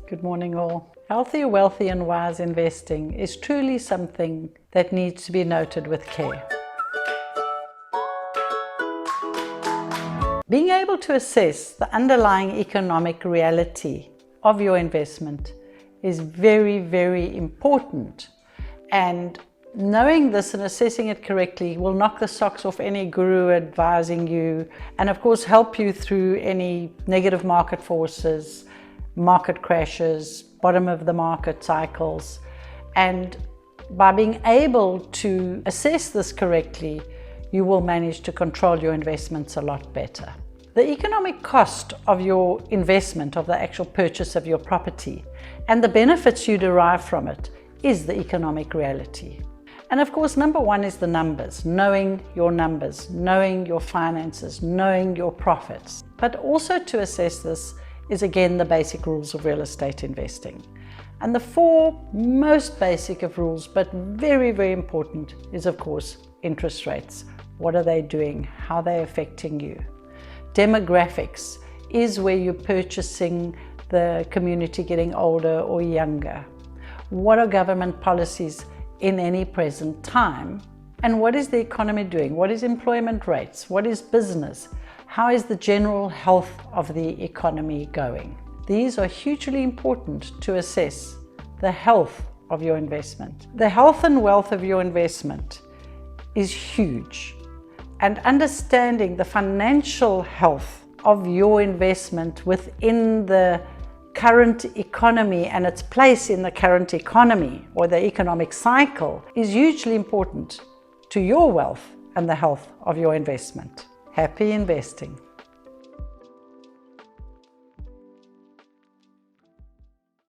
Good morning all. Healthy, wealthy and wise investing is truly something that needs to be noted with care. Being able to assess the underlying economic reality of your investment is very, very important. And knowing this and assessing it correctly will knock the socks off any guru advising you, and of course help you through any negative market forces, market crashes, bottom of the market cycles. And by being able to assess this correctly, you will manage to control your investments a lot better. The economic cost of your investment, of the actual purchase of your property, and the benefits you derive from it is the economic reality. And of course, number one is the numbers, knowing your numbers, knowing your finances, knowing your profits. But also to assess this is again the basic rules of real estate investing. And the four most basic of rules, but very, very important, is of course interest rates. What are they doing? How are they affecting you? Demographics is where you're purchasing the community getting older or younger. What are government policies in any present time? And what is the economy doing? What is employment rates? What is business? How is the general health of the economy going? These are hugely important to assess the health of your investment. The health and wealth of your investment is huge. And understanding the financial health of your investment within the current economy and its place in the current economy or the economic cycle is hugely important to your wealth and the health of your investment. Happy investing.